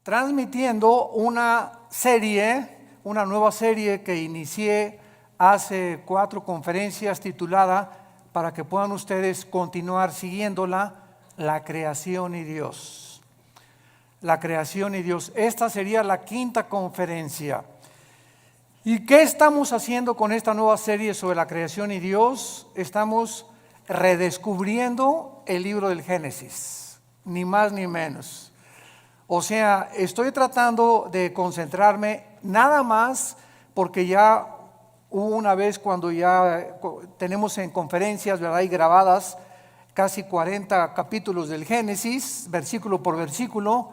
transmitiendo una nueva serie que inicié hace 4 conferencias titulada, para que puedan ustedes continuar siguiéndola, La creación y Dios. La creación y Dios. Esta sería la 5ª conferencia. ¿Y qué estamos haciendo con esta nueva serie sobre la creación y Dios? Estamos redescubriendo el libro del Génesis, ni más ni menos. O sea, estoy tratando de concentrarme nada más porque ya hubo una vez cuando ya tenemos en conferencias, ¿verdad? Y grabadas casi 40 capítulos del Génesis, versículo por versículo,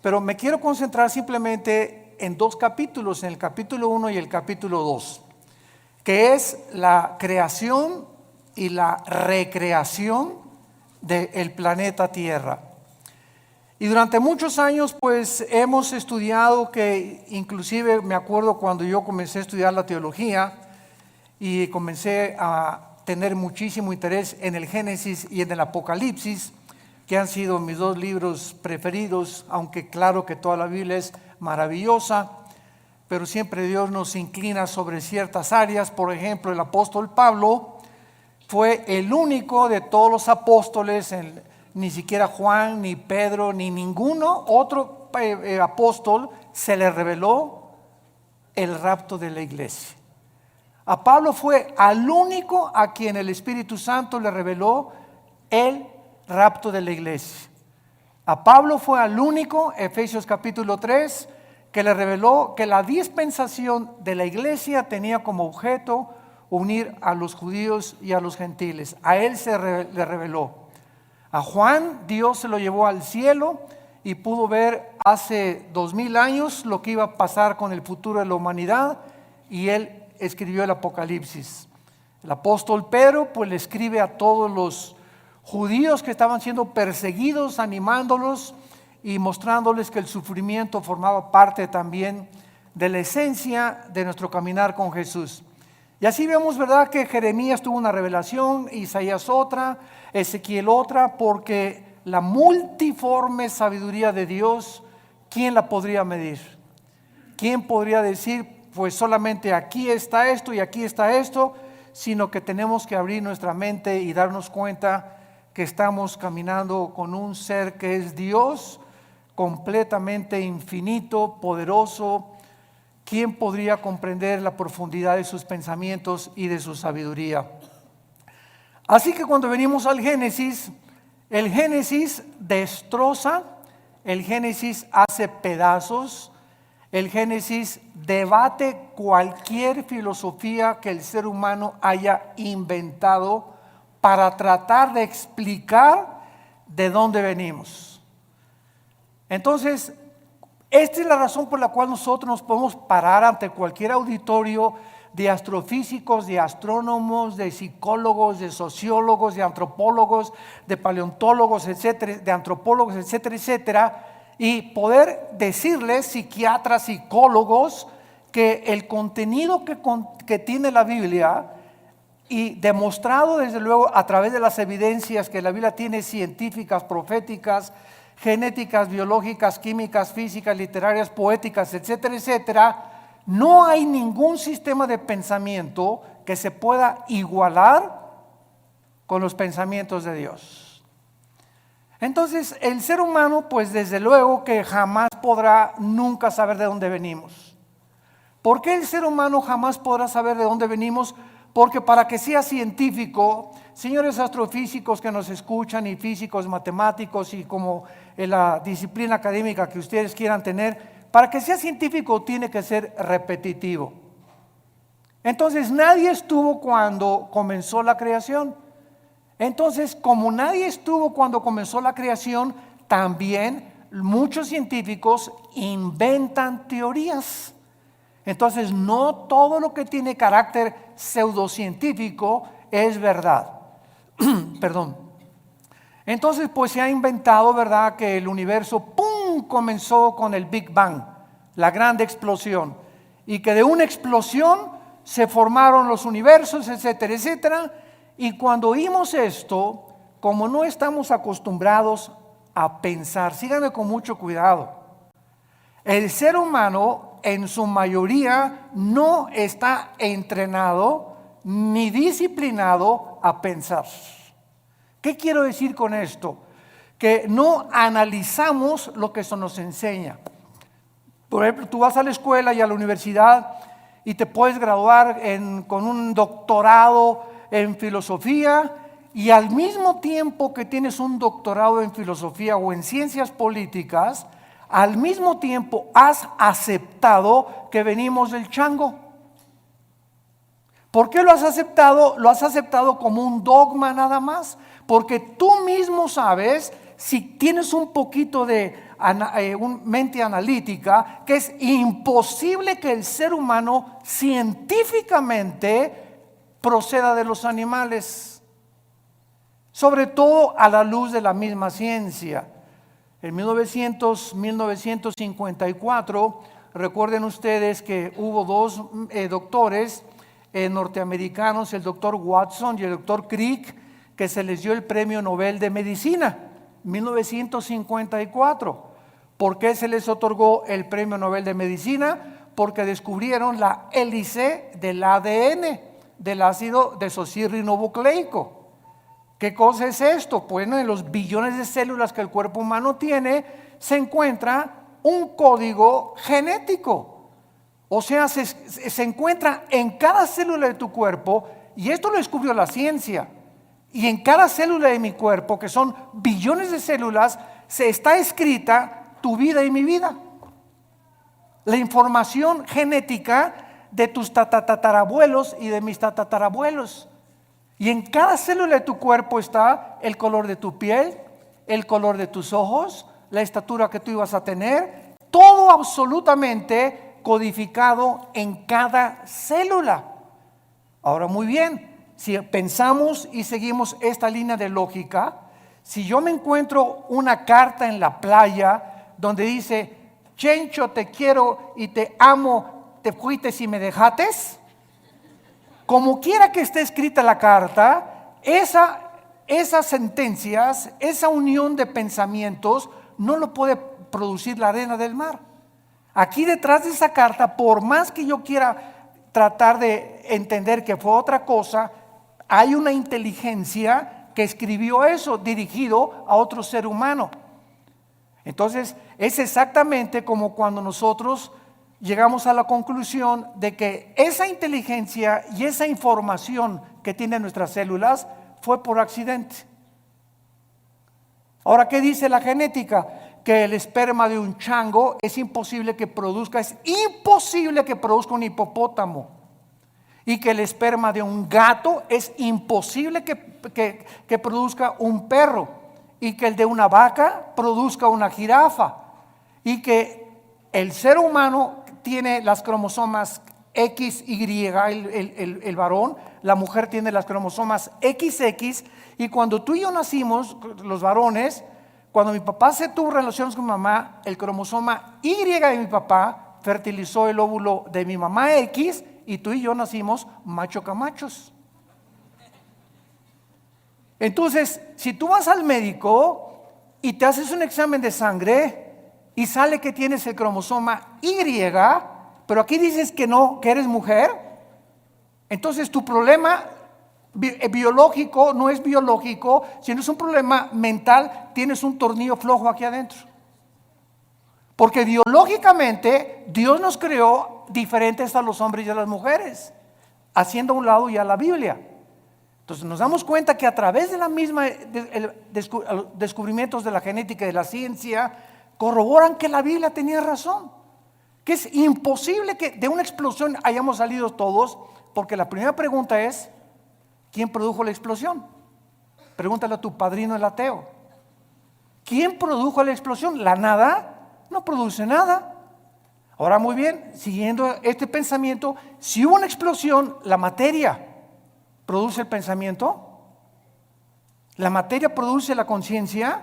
pero me quiero concentrar simplemente en 2 capítulos, en el capítulo 1 y el capítulo 2, que es la creación y la recreación del planeta Tierra. Y durante muchos años pues hemos estudiado, que inclusive me acuerdo cuando yo comencé a estudiar la teología y comencé a tener muchísimo interés en el Génesis y en el Apocalipsis, que han sido mis 2 libros preferidos, aunque claro que toda la Biblia es maravillosa, pero siempre Dios nos inclina sobre ciertas áreas. Por ejemplo, el apóstol Pablo fue el único de todos los apóstoles, ni siquiera Juan, ni Pedro, ni ninguno otro apóstol se le reveló el rapto de la iglesia. A Pablo fue al único a quien el Espíritu Santo le reveló el rapto de la iglesia. A Pablo fue al único, Efesios capítulo 3, que le reveló que la dispensación de la iglesia tenía como objeto unir a los judíos y a los gentiles. A él le reveló. A Juan Dios se lo llevó al cielo y pudo ver hace 2000 años lo que iba a pasar con el futuro de la humanidad, y él escribió el Apocalipsis. El apóstol Pedro pues le escribe a todos los judíos que estaban siendo perseguidos, animándolos y mostrándoles que el sufrimiento formaba parte también de la esencia de nuestro caminar con Jesús. Y así vemos, ¿verdad?, que Jeremías tuvo una revelación, Isaías otra, Ezequiel otra, porque la multiforme sabiduría de Dios, ¿quién la podría medir? ¿Quién podría decir, pues solamente aquí está esto y aquí está esto? Sino que tenemos que abrir nuestra mente y darnos cuenta que estamos caminando con un ser que es Dios, completamente infinito, poderoso. ¿Quién podría comprender la profundidad de sus pensamientos y de su sabiduría? Así que cuando venimos al Génesis, el Génesis destroza, el Génesis hace pedazos, el Génesis debate cualquier filosofía que el ser humano haya inventado para tratar de explicar de dónde venimos. Entonces, esta es la razón por la cual nosotros nos podemos parar ante cualquier auditorio de astrofísicos, de astrónomos, de psicólogos, de sociólogos, de antropólogos, de paleontólogos, etcétera, de antropólogos, etcétera, etcétera, y poder decirles, psiquiatras, psicólogos, que el contenido que tiene la Biblia, y demostrado desde luego a través de las evidencias que la Biblia tiene, científicas, proféticas, genéticas, biológicas, químicas, físicas, literarias, poéticas, etcétera, etcétera, no hay ningún sistema de pensamiento que se pueda igualar con los pensamientos de Dios. Entonces, el ser humano, pues desde luego que jamás podrá nunca saber de dónde venimos. ¿Por qué el ser humano jamás podrá saber de dónde venimos? Porque para que sea científico, señores astrofísicos que nos escuchan, y físicos, matemáticos, y como en la disciplina académica que ustedes quieran tener, para que sea científico tiene que ser repetitivo. Entonces nadie estuvo cuando comenzó la creación. Entonces, como nadie estuvo cuando comenzó la creación, también muchos científicos inventan teorías. Entonces, no todo lo que tiene carácter pseudocientífico es verdad. Perdón. Entonces, pues se ha inventado, ¿verdad?, que el universo, ¡pum!, comenzó con el Big Bang, la gran explosión, y que de una explosión se formaron los universos, etcétera, etcétera. Y cuando oímos esto, como no estamos acostumbrados a pensar, síganme con mucho cuidado, El ser humano en su mayoría no está entrenado ni disciplinado a pensar. ¿Qué quiero decir con esto? Que no analizamos lo que eso nos enseña. Por ejemplo, tú vas a la escuela y a la universidad y te puedes graduar con un doctorado en filosofía, y al mismo tiempo que tienes un doctorado en filosofía o en ciencias políticas, al mismo tiempo has aceptado que venimos del chango. ¿Por qué lo has aceptado? Lo has aceptado como un dogma nada más, porque tú mismo sabes, si tienes un poquito de mente analítica, que es imposible que el ser humano científicamente proceda de los animales, sobre todo a la luz de la misma ciencia. En 1954, recuerden ustedes que hubo dos doctores norteamericanos, el doctor Watson y el doctor Crick, que se les dio el premio Nobel de Medicina, 1954. ¿Por qué se les otorgó el premio Nobel de Medicina? Porque descubrieron la hélice del ADN, del ácido desoxirribonucleico. ¿Qué cosa es esto? Bueno, en los billones de células que el cuerpo humano tiene, se encuentra un código genético. O sea, se encuentra en cada célula de tu cuerpo, y esto lo descubrió la ciencia. Y en cada célula de mi cuerpo, que son billones de células, se está escrita tu vida y mi vida. La información genética de tus tatarabuelos y de mis tatarabuelos. Y en cada célula de tu cuerpo está el color de tu piel, el color de tus ojos, la estatura que tú ibas a tener, todo absolutamente codificado en cada célula. Ahora, muy bien, si pensamos y seguimos esta línea de lógica, si yo me encuentro una carta en la playa donde dice: Chencho, te quiero y te amo, te fuiste y me dejates, como quiera que esté escrita la carta, esas sentencias, esa unión de pensamientos no lo puede producir la arena del mar. Aquí detrás de esa carta, por más que yo quiera tratar de entender que fue otra cosa, hay una inteligencia que escribió eso dirigido a otro ser humano. Entonces es exactamente como cuando nosotros llegamos a la conclusión de que esa inteligencia y esa información que tienen nuestras células fue por accidente. Ahora, ¿qué dice la genética? Que el esperma de un chango es imposible que produzca un hipopótamo, y que el esperma de un gato es imposible que produzca un perro, y que el de una vaca produzca una jirafa, y que el ser humano tiene las cromosomas XY, el varón, la mujer tiene las cromosomas XX, y cuando tú y yo nacimos, los varones, cuando mi papá se tuvo relaciones con mi mamá, el cromosoma Y de mi papá fertilizó el óvulo de mi mamá X, y tú y yo nacimos macho camachos. Entonces, si tú vas al médico y te haces un examen de sangre y sale que tienes el cromosoma Y, pero aquí dices que no, que eres mujer, entonces tu problema biológico no es biológico, sino es un problema mental. Tienes un tornillo flojo aquí adentro. Porque biológicamente Dios nos creó diferentes a los hombres y a las mujeres, haciendo a un lado ya la Biblia. Entonces nos damos cuenta que a través de la misma descubrimientos de la genética y de la ciencia, corroboran que la Biblia tenía razón, que es imposible que de una explosión hayamos salido todos, porque la primera pregunta es: ¿quién produjo la explosión? Pregúntale a tu padrino el ateo. ¿Quién produjo la explosión? ¿La nada? No produce nada. Ahora, muy bien, siguiendo este pensamiento, si hubo una explosión, la materia produce el pensamiento, la materia produce la conciencia.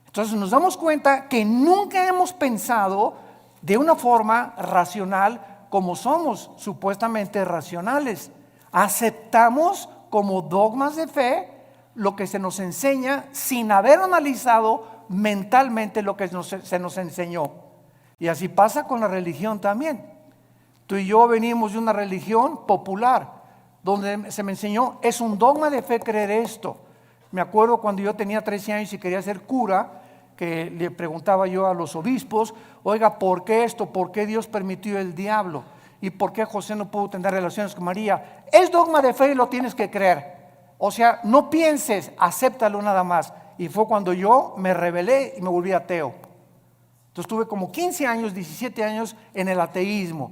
Entonces nos damos cuenta que nunca hemos pensado de una forma racional como somos supuestamente racionales. Aceptamos como dogmas de fe lo que se nos enseña sin haber analizado mentalmente lo que se nos enseñó. Y así pasa con la religión también. Tú y yo venimos de una religión popular, donde se me enseñó, es un dogma de fe creer esto. Me acuerdo cuando yo tenía 13 años y quería ser cura, que le preguntaba yo a los obispos, oiga, ¿por qué esto? ¿Por qué Dios permitió el diablo? ¿Y por qué José no pudo tener relaciones con María? Es dogma de fe y lo tienes que creer. O sea, no pienses, acéptalo nada más. Y fue cuando yo me rebelé y me volví ateo. Entonces tuve como 15 años, 17 años en el ateísmo.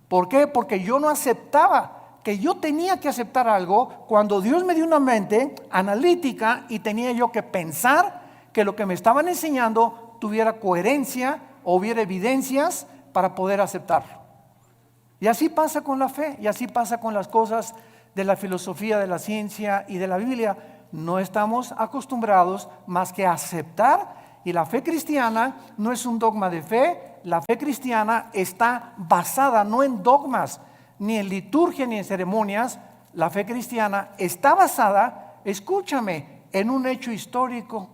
¿Por qué? Porque yo no aceptaba que yo tenía que aceptar algo cuando Dios me dio una mente analítica y tenía yo que pensar que lo que me estaban enseñando tuviera coherencia o hubiera evidencias para poder aceptarlo. Y así pasa con la fe, y así pasa con las cosas de la filosofía, de la ciencia y de la Biblia. No estamos acostumbrados más que a aceptar, y la fe cristiana no es un dogma de fe. La fe cristiana está basada no en dogmas, ni en liturgia, ni en ceremonias. La fe cristiana está basada, escúchame, en un hecho histórico.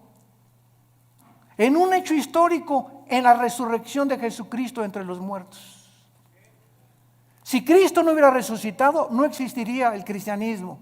En un hecho histórico, en la resurrección de Jesucristo entre los muertos. Si Cristo no hubiera resucitado, no existiría el cristianismo.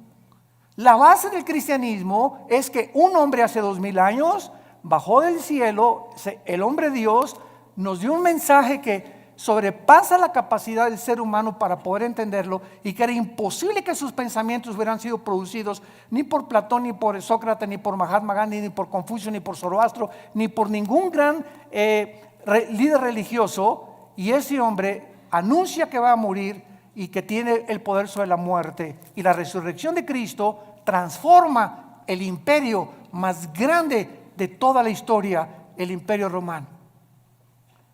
La base del cristianismo es que un hombre hace 2000 años bajó del cielo, el hombre Dios nos dio un mensaje que sobrepasa la capacidad del ser humano para poder entenderlo, y que era imposible que sus pensamientos hubieran sido producidos ni por Platón, ni por Sócrates, ni por Mahatma Gandhi, ni por Confucio, ni por Zoroastro, ni por ningún gran líder religioso. Y ese hombre anuncia que va a morir y que tiene el poder sobre la muerte, y la resurrección de Cristo transforma el imperio más grande de toda la historia, el imperio romano.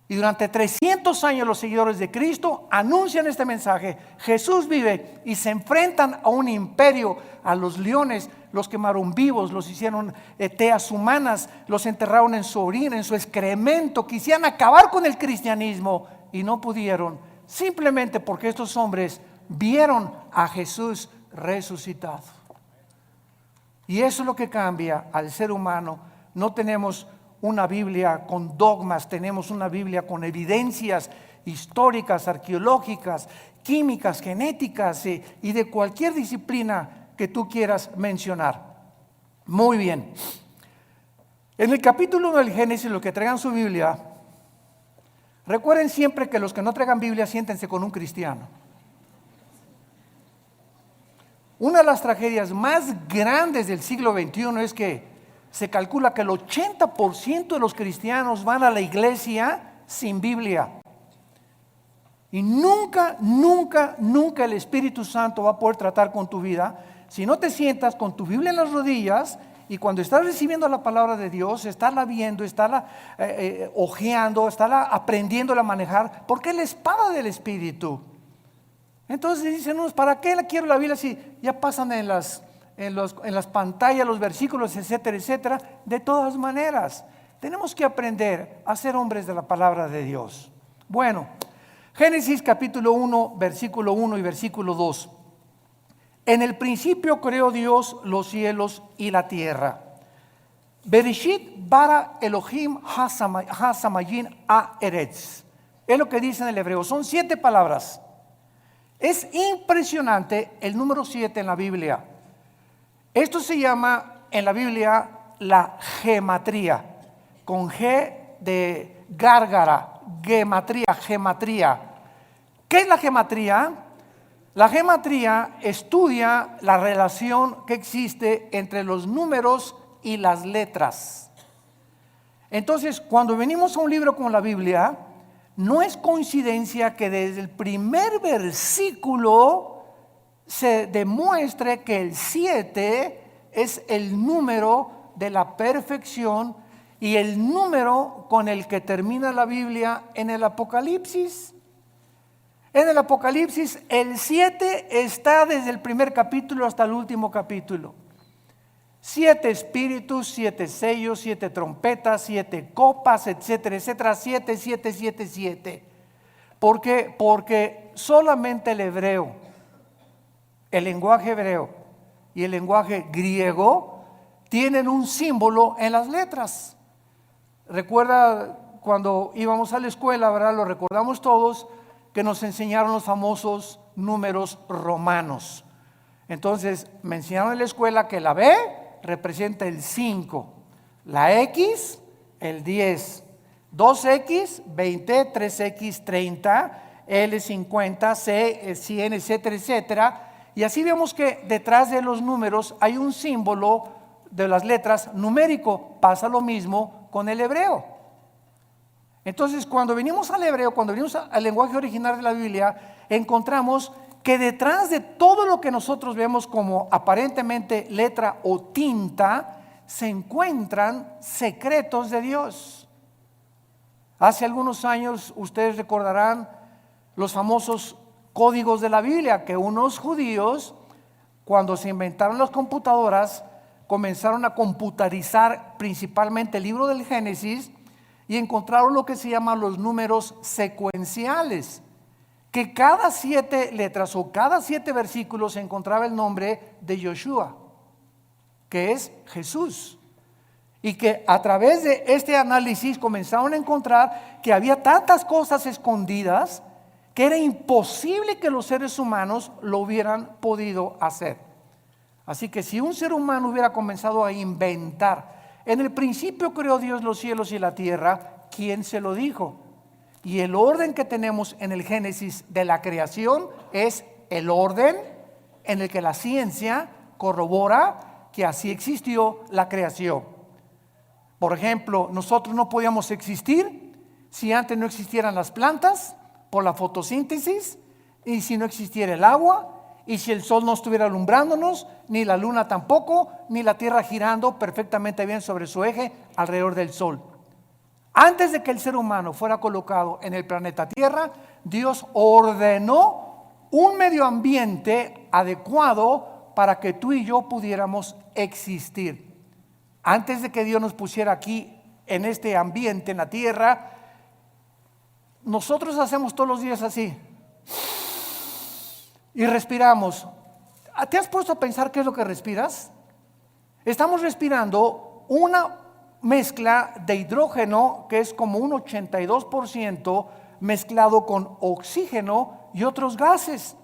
Y durante 300 años los seguidores de Cristo anuncian este mensaje: Jesús vive, y se enfrentan a un imperio, a los leones, los quemaron vivos, los hicieron teas humanas, los enterraron en su orina, en su excremento, quisieran acabar con el cristianismo y no pudieron, simplemente porque estos hombres vieron a Jesús resucitado. Y eso es lo que cambia al ser humano. No tenemos una Biblia con dogmas, tenemos una Biblia con evidencias históricas, arqueológicas, químicas, genéticas y de cualquier disciplina que tú quieras mencionar. Muy bien. En el capítulo 1 del Génesis, los que traigan su Biblia, recuerden siempre que los que no traigan Biblia, siéntense con un cristiano. Una de las tragedias más grandes del siglo XXI es que se calcula que el 80% de los cristianos van a la iglesia sin Biblia. Y nunca el Espíritu Santo va a poder tratar con tu vida si no te sientas con tu Biblia en las rodillas, y cuando estás recibiendo la palabra de Dios, estarla viendo, estarla hojeando, estarla aprendiendo a manejar, porque es la espada del Espíritu. Entonces dicen unos, ¿para qué la quiero la Biblia si ya pasan en las pantallas los versículos, etcétera, etcétera? De todas maneras, tenemos que aprender a ser hombres de la palabra de Dios. Bueno, Génesis capítulo 1, versículo 1 y versículo 2. En el principio creó Dios los cielos y la tierra. Bereshit bara Elohim ha-samayim ha-eretz. Es lo que dice en el hebreo. Son 7 palabras. Es impresionante el número 7 en la Biblia. Esto se llama en la Biblia la gematría, con G de gárgara, gematría. ¿Qué es la gematría? La gematría estudia la relación que existe entre los números y las letras. Entonces, cuando venimos a un libro como la Biblia, no es coincidencia que desde el primer versículo se demuestre que el 7 es el número de la perfección y el número con el que termina la Biblia en el Apocalipsis. En el Apocalipsis el 7 está desde el primer capítulo hasta el último capítulo. 7 espíritus, 7 sellos, 7 trompetas, 7 copas, etcétera, etcétera. 7, 7, 7, 7. ¿Por qué? Porque solamente el hebreo, el lenguaje hebreo y el lenguaje griego tienen un símbolo en las letras. Recuerda cuando íbamos a la escuela, ¿verdad? Lo recordamos todos, que nos enseñaron los famosos números romanos. Entonces, me enseñaron en la escuela que la B representa el 5, la X, el 10, 2X, 20, 3X, 30, L, 50, C, 100, etcétera, etcétera. Y así vemos que detrás de los números hay un símbolo de las letras numérico. Pasa lo mismo con el hebreo. Entonces, cuando venimos al hebreo, cuando venimos al lenguaje original de la Biblia, encontramos que detrás de todo lo que nosotros vemos como aparentemente letra o tinta, se encuentran secretos de Dios. Hace algunos años, ustedes recordarán los famosos códigos de la Biblia, que unos judíos, cuando se inventaron las computadoras, comenzaron a computarizar principalmente el libro del Génesis y encontraron lo que se llaman los números secuenciales, que cada 7 letras o cada 7 versículos se encontraba el nombre de Yoshua, que es Jesús. Y que a través de este análisis comenzaron a encontrar que había tantas cosas escondidas que era imposible que los seres humanos lo hubieran podido hacer. Así que si un ser humano hubiera comenzado a inventar, en el principio creó Dios los cielos y la tierra, ¿quién se lo dijo? Y el orden que tenemos en el Génesis de la creación es el orden en el que la ciencia corrobora que así existió la creación. Por ejemplo, nosotros no podíamos existir si antes no existieran las plantas por la fotosíntesis, y si no existiera el agua, y si el sol no estuviera alumbrándonos, ni la luna tampoco, ni la tierra girando perfectamente bien sobre su eje alrededor del sol. Antes de que el ser humano fuera colocado en el planeta Tierra, Dios ordenó un medio ambiente adecuado para que tú y yo pudiéramos existir. Antes de que Dios nos pusiera aquí en este ambiente, en la tierra, nosotros hacemos todos los días así y respiramos. ¿Te has puesto a pensar qué es lo que respiras? Estamos respirando una mezcla de hidrógeno que es como un 82% mezclado con oxígeno y otros gases.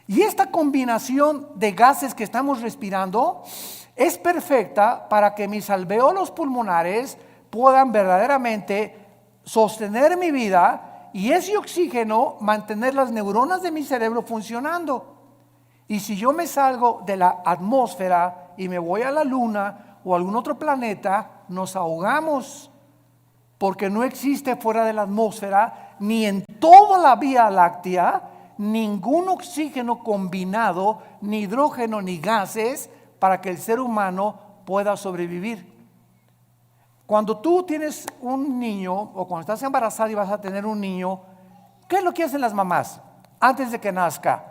Y esta combinación de gases que estamos respirando es perfecta para que mis alvéolos pulmonares puedan verdaderamente sostener mi vida y ese oxígeno mantener las neuronas de mi cerebro funcionando. Y si yo me salgo de la atmósfera y me voy a la luna o a algún otro planeta, nos ahogamos, porque no existe fuera de la atmósfera ni en toda la Vía Láctea ningún oxígeno combinado, ni hidrógeno ni gases para que el ser humano pueda sobrevivir. Cuando tú tienes un niño o cuando estás embarazada y vas a tener un niño, ¿qué es lo que hacen las mamás antes de que nazca?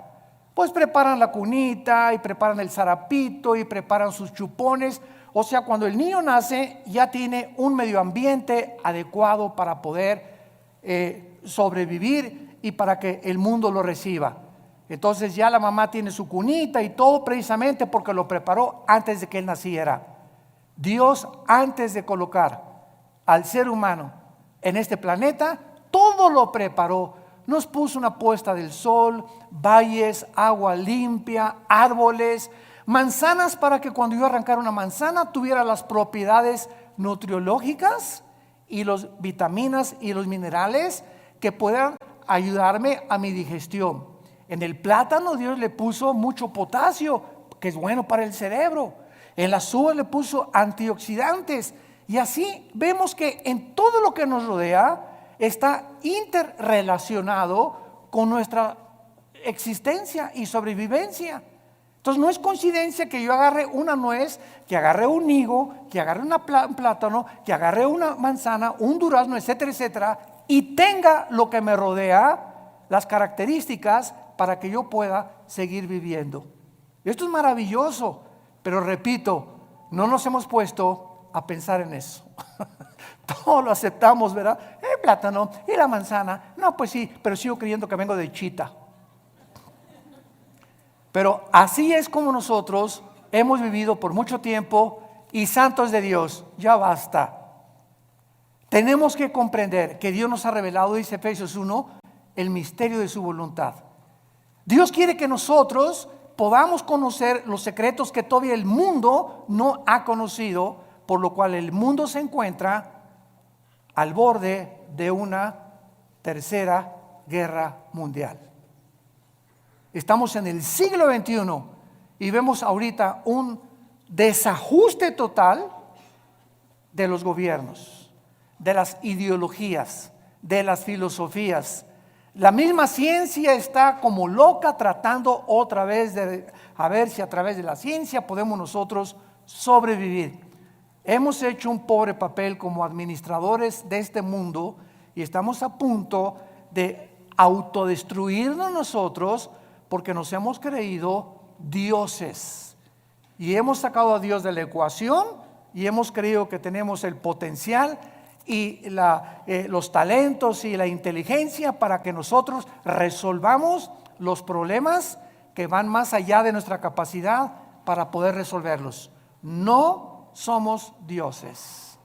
Pues preparan la cunita y preparan el zarapito y preparan sus chupones. O sea, cuando el niño nace ya tiene un medio ambiente adecuado para poder sobrevivir y para que el mundo lo reciba. Entonces ya la mamá tiene su cunita y todo precisamente porque lo preparó antes de que él naciera. Dios, antes de colocar al ser humano en este planeta, todo lo preparó. Nos puso una puesta del sol, valles, agua limpia, árboles, manzanas para que cuando yo arrancara una manzana tuviera las propiedades nutriológicas y las vitaminas y los minerales que puedan ayudarme a mi digestión. En el plátano Dios le puso mucho potasio, que es bueno para el cerebro. En las uvas le puso antioxidantes. Y así vemos que en todo lo que nos rodea está interrelacionado con nuestra existencia y sobrevivencia. Entonces no es coincidencia que yo agarre una nuez, que agarre un higo, que agarre un plátano, que agarre una manzana, un durazno, etcétera, etcétera, y tenga lo que me rodea, las características para que yo pueda seguir viviendo. Esto es maravilloso, pero repito, no nos hemos puesto a pensar en eso. Todo lo aceptamos, ¿verdad? El plátano y la manzana, no, pues sí, pero sigo creyendo que vengo de Chita. Pero así es como nosotros hemos vivido por mucho tiempo y santos de Dios, ya basta. Tenemos que comprender que Dios nos ha revelado, dice Efesios 1, el misterio de su voluntad. Dios quiere que nosotros podamos conocer los secretos que todavía el mundo no ha conocido, por lo cual el mundo se encuentra al borde de una tercera guerra mundial. Estamos en el siglo XXI y vemos ahorita un desajuste total de los gobiernos, de las ideologías, de las filosofías. La misma ciencia está como loca tratando otra vez de a ver si a través de la ciencia podemos nosotros sobrevivir. Hemos hecho un pobre papel como administradores de este mundo y estamos a punto de autodestruirnos nosotros porque nos hemos creído dioses y hemos sacado a Dios de la ecuación y hemos creído que tenemos el potencial y los talentos y la inteligencia para que nosotros resolvamos los problemas que van más allá de nuestra capacidad para poder resolverlos. No somos dioses,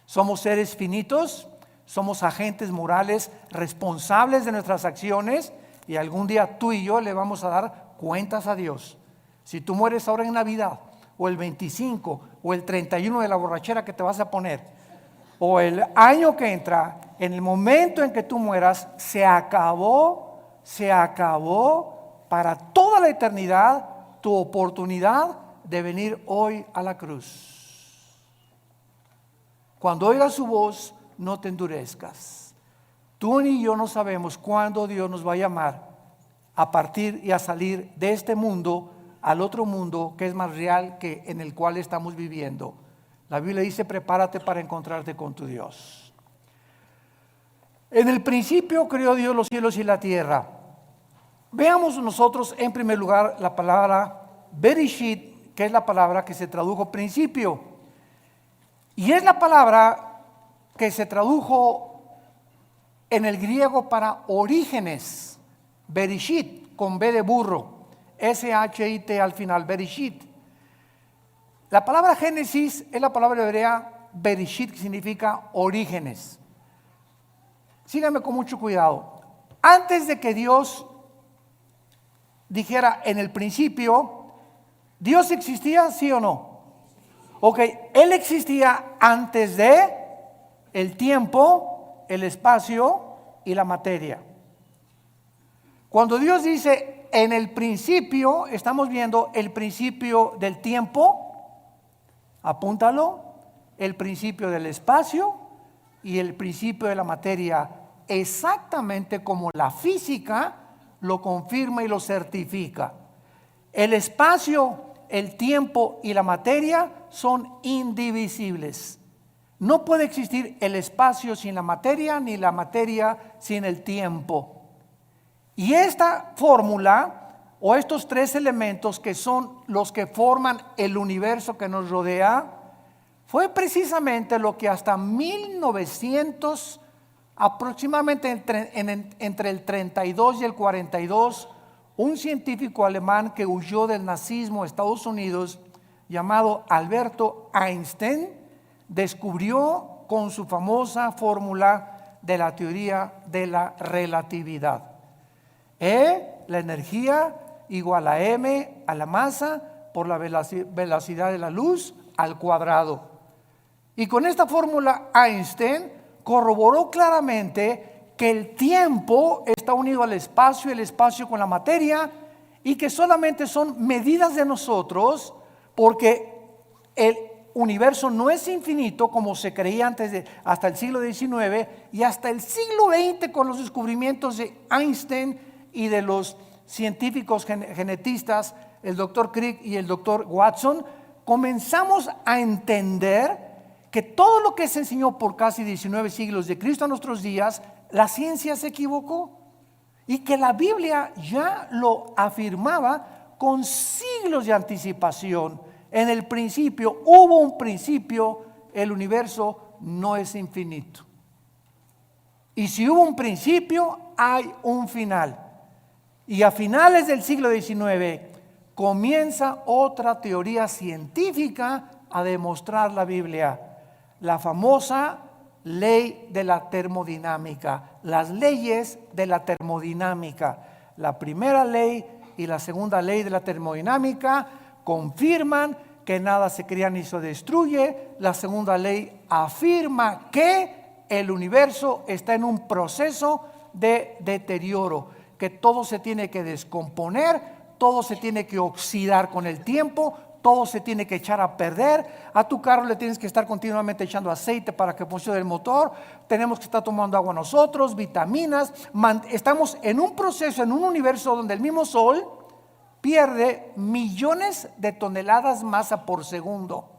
somos seres finitos, somos agentes morales responsables de nuestras acciones y algún día tú y yo le vamos a dar cuentas a Dios. Si tú mueres ahora en Navidad o el 25 o el 31 de la borrachera que te vas a poner o el año que entra, en el momento en que tú mueras, se acabó para toda la eternidad tu oportunidad de venir hoy a la cruz. Cuando oigas su voz, no te endurezcas. Tú ni yo no sabemos cuándo Dios nos va a llamar a partir y a salir de este mundo al otro mundo que es más real que en el cual estamos viviendo. La Biblia dice: prepárate para encontrarte con tu Dios. En el principio creó Dios los cielos y la tierra. Veamos nosotros en primer lugar la palabra Bereshit, que es la palabra que se tradujo principio. Y es la palabra que se tradujo en el griego para orígenes. Bereshit, con B de burro. S-H-I-T al final, Bereshit. La palabra Génesis es la palabra hebrea Bereshit, que significa orígenes. Síganme con mucho cuidado. Antes de que Dios dijera en el principio, ¿Dios existía, sí o no? Ok, Él existía antes de el tiempo, el espacio y la materia. Cuando Dios dice en el principio, estamos viendo el principio del tiempo, apúntalo, el principio del espacio y el principio de la materia, exactamente como la física lo confirma y lo certifica. El espacio, el tiempo y la materia son indivisibles. No puede existir el espacio sin la materia, ni la materia sin el tiempo. Y esta fórmula o estos tres elementos que son los que forman el universo que nos rodea, fue precisamente lo que hasta 1900, aproximadamente entre el 32 y el 42, un científico alemán que huyó del nazismo a Estados Unidos, llamado Alberto Einstein, descubrió con su famosa fórmula de la teoría de la relatividad. La energía igual a m a la masa por la velocidad de la luz al cuadrado. Y con esta fórmula Einstein corroboró claramente que el tiempo está unido al espacio y el espacio con la materia, y que solamente son medidas de nosotros, porque el universo no es infinito como se creía hasta el siglo XIX y hasta el siglo XX, con los descubrimientos de Einstein y de los científicos genetistas, el doctor Crick y el doctor Watson, comenzamos a entender que todo lo que se enseñó por casi 19 siglos de Cristo a nuestros días, la ciencia se equivocó, y que la Biblia ya lo afirmaba con siglos de anticipación. En el principio hubo un principio, el universo no es infinito. Y si hubo un principio, hay un final. Y a finales del siglo XIX comienza otra teoría científica a demostrar la Biblia, la famosa ley de la termodinámica, las leyes de la termodinámica. La primera ley y la segunda ley de la termodinámica confirman que nada se crea ni se destruye. La segunda ley afirma que el universo está en un proceso de deterioro, que todo se tiene que descomponer, todo se tiene que oxidar con el tiempo, todo se tiene que echar a perder. A tu carro le tienes que estar continuamente echando aceite para que funcione el motor. Tenemos que estar tomando agua nosotros, vitaminas. Estamos en un proceso, en un universo donde el mismo Sol pierde millones de toneladas masa por segundo.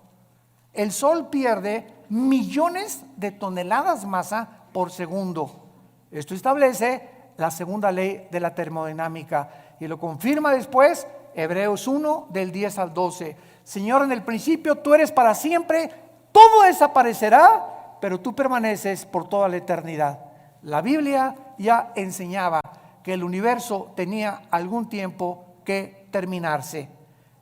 El Sol pierde millones de toneladas masa por segundo. Esto establece la segunda ley de la termodinámica y lo confirma después Hebreos 1 del 10 al 12. Señor, en el principio tú eres para siempre, todo desaparecerá, pero tú permaneces por toda la eternidad. La Biblia ya enseñaba que el universo tenía algún tiempo que terminarse.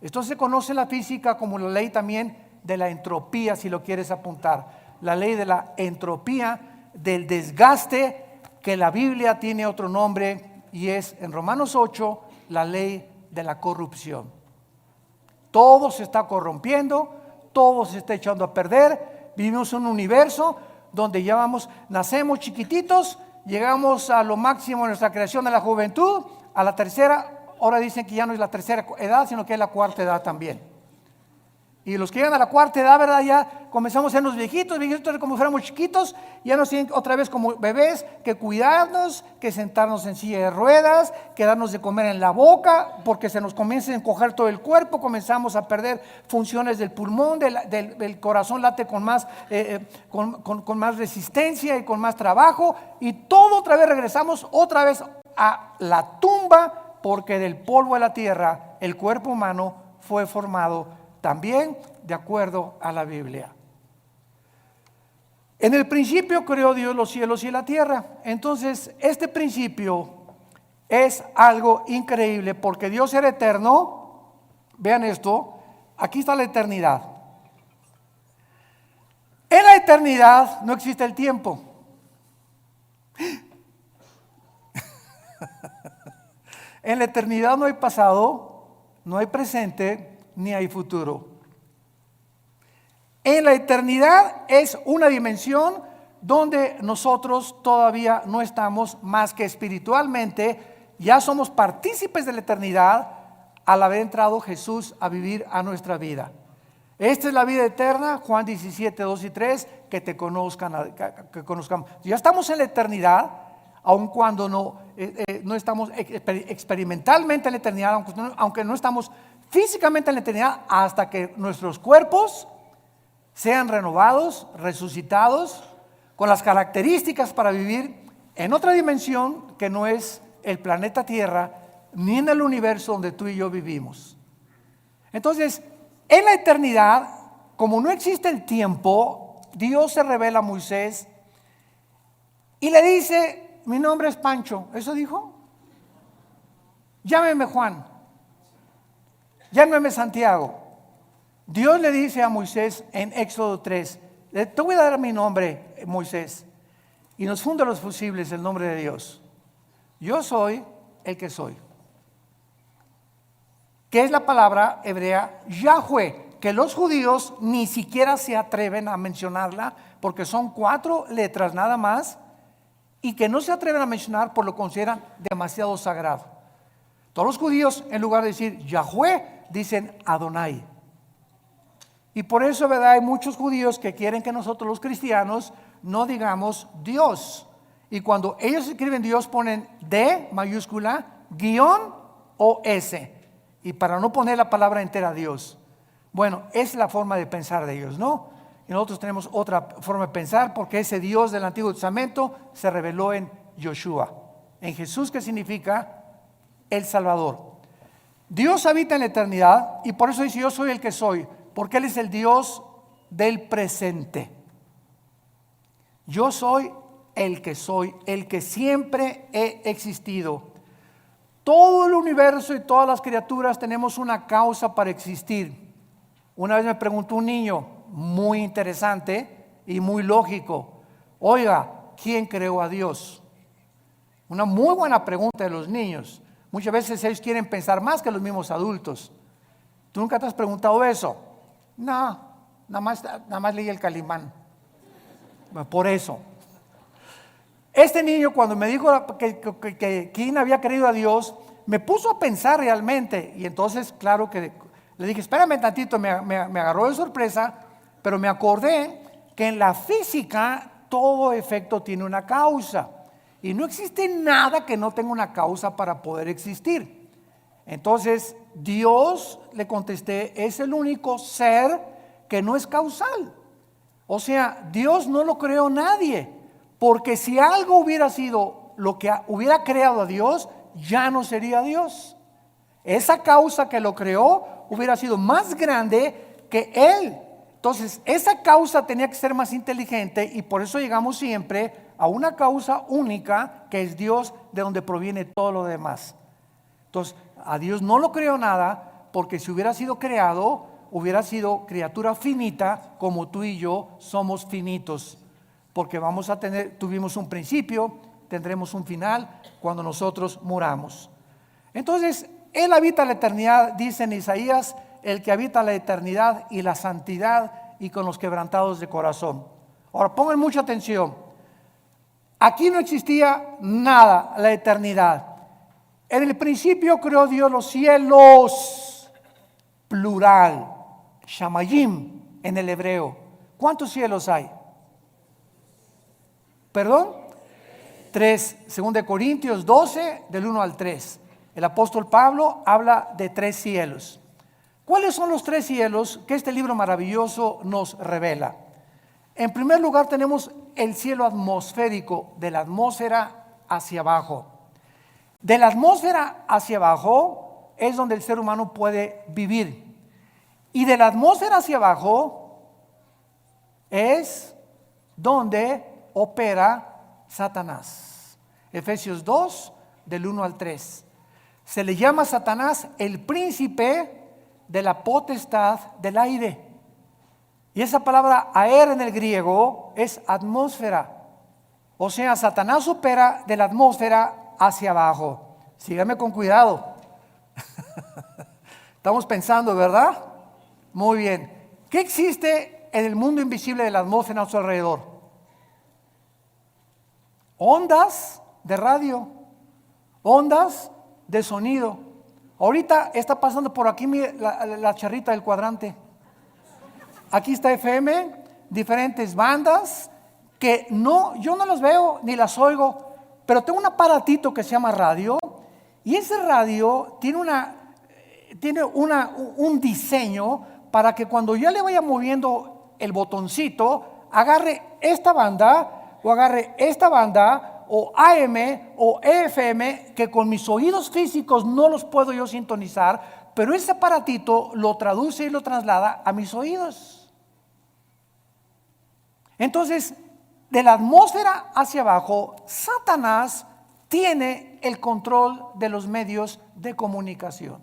Esto se conoce en la física como la ley también de la entropía, si lo quieres apuntar. La ley de la entropía, del desgaste, que la Biblia tiene otro nombre y es en Romanos 8 la ley de la corrupción. Todo se está corrompiendo, todo se está echando a perder. Vivimos en un universo donde ya nacemos chiquititos, llegamos a lo máximo de nuestra creación de la juventud, a la tercera, ahora dicen que ya no es la tercera edad, sino que es la cuarta edad también. Y los que llegan a la cuarta edad, ¿verdad? Ya comenzamos a ser los viejitos como fuéramos chiquitos, ya nos tienen otra vez como bebés que cuidarnos, que sentarnos en silla de ruedas, que darnos de comer en la boca, porque se nos comienza a encoger todo el cuerpo, comenzamos a perder funciones del pulmón, del corazón late con más, con más resistencia y con más trabajo, y todo otra vez regresamos otra vez a la tumba, porque del polvo de la tierra el cuerpo humano fue formado también de acuerdo a la Biblia. En el principio creó Dios los cielos y la tierra. Entonces, este principio es algo increíble porque Dios era eterno. Vean esto, aquí está la eternidad. En la eternidad no existe el tiempo. En la eternidad no hay pasado, no hay presente, ni hay futuro. En la eternidad es una dimensión donde nosotros todavía no estamos más que espiritualmente, ya somos partícipes de la eternidad al haber entrado Jesús a vivir a nuestra vida. Esta es la vida eterna, Juan 17, 2 y 3, que te conozcan, que conozcamos. Ya estamos en la eternidad, aun cuando no estamos experimentalmente en la eternidad, aunque no estamos físicamente en la eternidad, hasta que nuestros cuerpos sean renovados, resucitados, con las características para vivir en otra dimensión que no es el planeta Tierra, ni en el universo donde tú y yo vivimos. Entonces, en la eternidad, como no existe el tiempo, Dios se revela a Moisés y le dice: mi nombre es Pancho. ¿Eso dijo? Llámeme Juan. Llámeme Santiago. Dios le dice a Moisés en Éxodo 3: te voy a dar mi nombre, Moisés, y nos funda los fusibles el nombre de Dios. Yo soy el que soy, que es la palabra hebrea Yahweh, que los judíos ni siquiera se atreven a mencionarla porque son 4 letras nada más, y que no se atreven a mencionar por lo que consideran demasiado sagrado. Todos los judíos, en lugar de decir Yahweh, dicen Adonai. Y por eso, ¿verdad?, hay muchos judíos que quieren que nosotros los cristianos no digamos Dios. Y cuando ellos escriben Dios ponen D mayúscula, guión o S. Y para no poner la palabra entera Dios. Bueno, es la forma de pensar de ellos, ¿no? Y nosotros tenemos otra forma de pensar, porque ese Dios del Antiguo Testamento se reveló en Yoshua, en Jesús, que significa el Salvador. Dios habita en la eternidad y por eso dice: yo soy el que soy, porque Él es el Dios del presente. Yo soy el que siempre he existido. Todo el universo y todas las criaturas tenemos una causa para existir. Una vez me preguntó un niño muy interesante y muy lógico: Oiga, ¿quién creó a Dios? Una muy buena pregunta de los niños. Muchas veces ellos quieren pensar más que los mismos adultos. ¿Tú nunca te has preguntado eso? No, nada más leí el Calimán. Por eso. Este niño, cuando me dijo que quién había creído a Dios, me puso a pensar realmente. Y entonces, claro que le dije, espérame tantito, me agarró de sorpresa, pero me acordé que en la física todo efecto tiene una causa. Y no existe nada que no tenga una causa para poder existir. Entonces, Dios, le contesté, es el único ser que no es causal. O sea, Dios no lo creó nadie. Porque si algo hubiera sido lo que hubiera creado a Dios, ya no sería Dios. Esa causa que lo creó hubiera sido más grande que Él. Entonces, esa causa tenía que ser más inteligente y por eso llegamos siempre a una causa única que es Dios, de donde proviene todo lo demás. Entonces, a Dios no lo creó nada, porque si hubiera sido creado, hubiera sido criatura finita, como tú y yo somos finitos. Porque tuvimos un principio, tendremos un final cuando nosotros muramos. Entonces, Él habita la eternidad, dice en Isaías, el que habita la eternidad y la santidad y con los quebrantados de corazón. Ahora, pongan mucha atención. Aquí no existía nada, la eternidad. En el principio creó Dios los cielos, plural, shamayim en el hebreo. ¿Cuántos cielos hay? ¿Perdón? 3, 2 Corintios 12, del 1 al 3. El apóstol Pablo habla de 3 cielos. ¿Cuáles son los 3 cielos que este libro maravilloso nos revela? En primer lugar tenemos el cielo atmosférico, de la atmósfera hacia abajo. De la atmósfera hacia abajo es donde el ser humano puede vivir. Y de la atmósfera hacia abajo es donde opera Satanás. Efesios 2, del 1 al 3. Se le llama a Satanás el príncipe de la potestad del aire. Y esa palabra aer en el griego es atmósfera. O sea, Satanás opera de la atmósfera hacia abajo. Sígame con cuidado. Estamos pensando, ¿verdad? Muy bien. ¿Qué existe en el mundo invisible de la atmósfera a su alrededor? Ondas de radio, ondas de sonido. Ahorita está pasando por aquí la charrita del cuadrante. Aquí está FM, diferentes bandas que yo no las veo ni las oigo, pero tengo un aparatito que se llama radio y ese radio tiene un diseño para que cuando yo le vaya moviendo el botoncito, agarre esta banda o agarre esta banda o AM o FM, que con mis oídos físicos no los puedo yo sintonizar, pero ese aparatito lo traduce y lo traslada a mis oídos. Entonces, de la atmósfera hacia abajo, Satanás tiene el control de los medios de comunicación.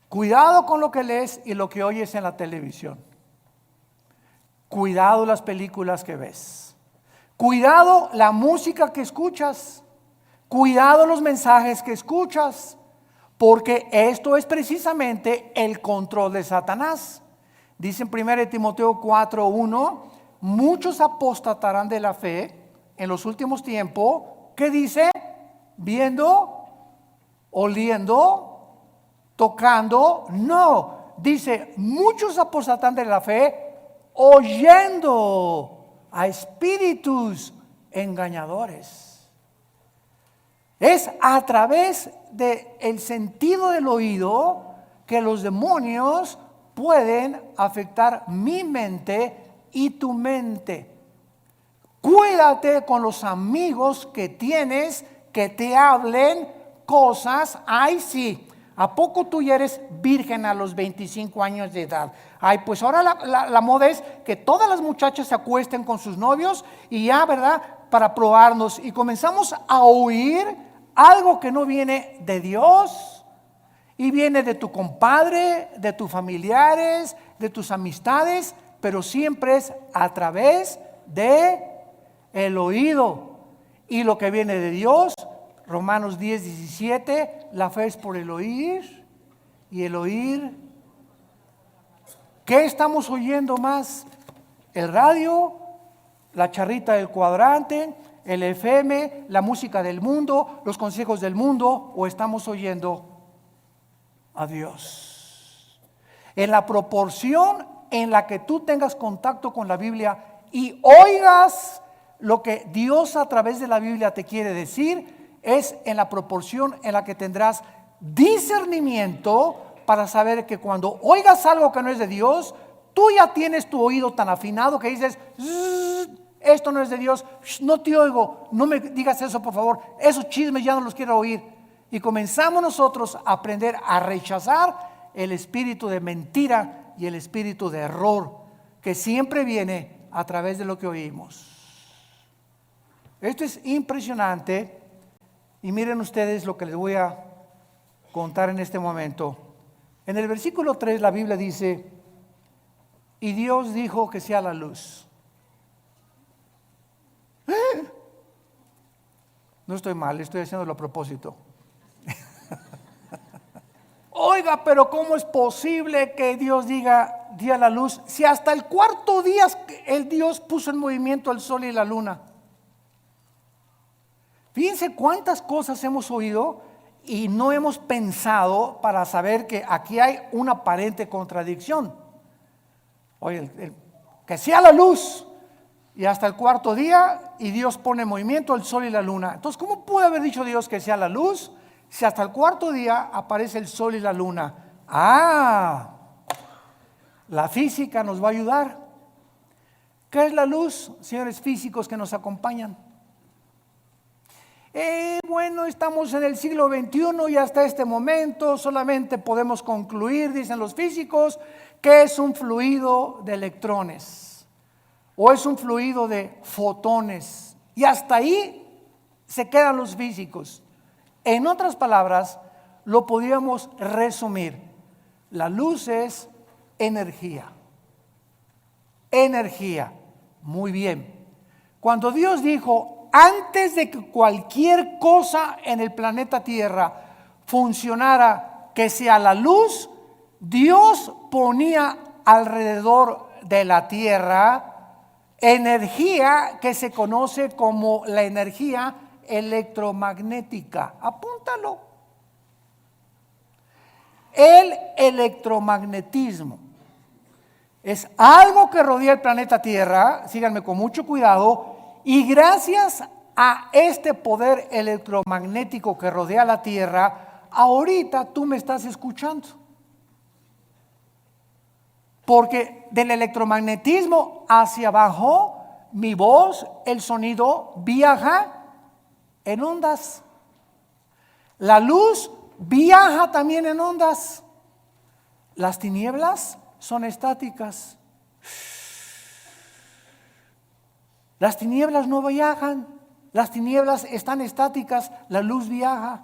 Cuidado con lo que lees y lo que oyes en la televisión. Cuidado las películas que ves. Cuidado la música que escuchas. Cuidado los mensajes que escuchas. Porque esto es precisamente el control de Satanás. Dice en 1 Timoteo 4:1, muchos apostatarán de la fe en los últimos tiempos. ¿Qué dice? Viendo, oliendo, tocando. No, dice, muchos apostatarán de la fe oyendo a espíritus engañadores. Es a través del sentido del oído que los demonios pueden afectar mi mente y tu mente. Cuídate con los amigos que tienes que te hablen cosas. Ay, sí, ¿a poco tú ya eres virgen a los 25 años de edad? Ay, pues ahora la moda es que todas las muchachas se acuesten con sus novios y ya, ¿verdad? Para probarnos. Y comenzamos a oír algo que no viene de Dios. Y viene de tu compadre, de tus familiares, de tus amistades, pero siempre es a través de el oído. Y lo que viene de Dios, Romanos 10:17, la fe es por el oír y el oír. ¿Qué estamos oyendo más? ¿El radio? ¿La charrita del cuadrante? ¿El FM? ¿La música del mundo? ¿Los consejos del mundo? ¿O estamos oyendo a Dios? En la proporción en la que tú tengas contacto con la Biblia y oigas lo que Dios a través de la Biblia te quiere decir, es en la proporción en la que tendrás discernimiento para saber que cuando oigas algo que no es de Dios, tú ya tienes tu oído tan afinado que dices, esto no es de Dios, no te oigo, no me digas eso por favor, esos chismes ya no los quiero oír. Y comenzamos nosotros a aprender a rechazar el espíritu de mentira y el espíritu de error que siempre viene a través de lo que oímos. Esto es impresionante y miren ustedes lo que les voy a contar en este momento. En el versículo 3 la Biblia dice, y Dios dijo que sea la luz. No estoy mal, estoy haciéndolo a propósito. Oiga, pero ¿cómo es posible que Dios diga día la luz si hasta el cuarto día el Dios puso en movimiento el sol y la luna? Fíjense cuántas cosas hemos oído y no hemos pensado para saber que aquí hay una aparente contradicción. Oye, que sea la luz y hasta el cuarto día y Dios pone en movimiento el sol y la luna. Entonces, ¿cómo puede haber dicho Dios que sea la luz si hasta el cuarto día aparece el sol y la luna? La física nos va a ayudar. ¿Qué es la luz, señores físicos que nos acompañan? Bueno, estamos en el siglo XXI y hasta este momento solamente podemos concluir, dicen los físicos, que es un fluido de electrones o es un fluido de fotones. Y hasta ahí se quedan los físicos. En otras palabras, lo podríamos resumir. La luz es energía. Energía. Muy bien. Cuando Dios dijo, antes de que cualquier cosa en el planeta Tierra funcionara, que sea la luz, Dios ponía alrededor de la Tierra energía que se conoce como la energía electromagnética. Apúntalo. El electromagnetismo es algo que rodea el planeta Tierra, síganme con mucho cuidado, y gracias a este poder electromagnético que rodea la Tierra, ahorita tú me estás escuchando. Porque del electromagnetismo hacia abajo, mi voz, el sonido viaja en ondas. La luz viaja también en ondas. Las tinieblas son estáticas. Las tinieblas no viajan, las tinieblas están estáticas, la luz viaja.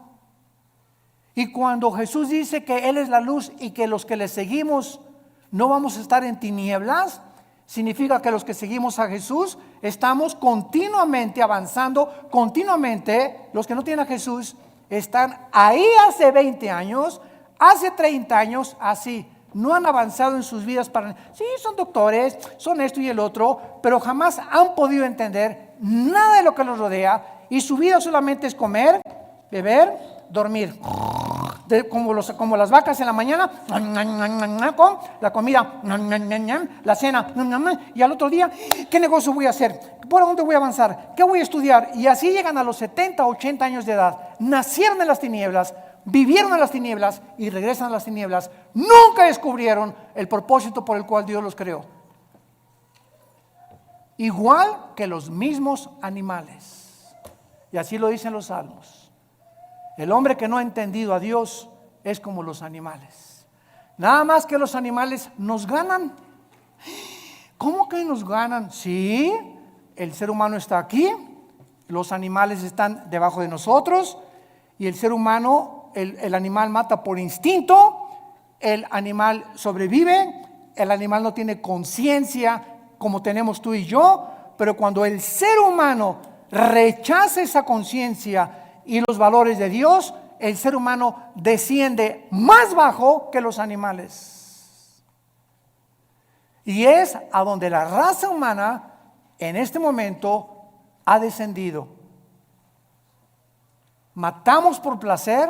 Y cuando Jesús dice que Él es la luz y que los que le seguimos no vamos a estar en tinieblas, significa que los que seguimos a Jesús estamos continuamente avanzando, continuamente. Los que no tienen a Jesús están ahí hace 20 años, hace 30 años, así. No han avanzado en sus vidas sí, son doctores, son esto y el otro, pero jamás han podido entender nada de lo que los rodea y su vida solamente es comer, beber, dormir. Como las vacas en la mañana, con la comida, la cena, y al otro día, ¿qué negocio voy a hacer? ¿Por dónde voy a avanzar? ¿Qué voy a estudiar? Y así llegan a los 70, 80 años de edad. Nacieron en las tinieblas, vivieron en las tinieblas y regresan a las tinieblas. Nunca descubrieron el propósito por el cual Dios los creó. Igual que los mismos animales. Y así lo dicen los salmos. El hombre que no ha entendido a Dios es como los animales. Nada más que los animales nos ganan. ¿Cómo que nos ganan? Sí, el ser humano está aquí, los animales están debajo de nosotros y el ser humano, el animal mata por instinto, el animal sobrevive, el animal no tiene conciencia como tenemos tú y yo, pero cuando el ser humano rechaza esa conciencia y los valores de Dios, el ser humano desciende más bajo que los animales. Y es a donde la raza humana en este momento ha descendido. Matamos por placer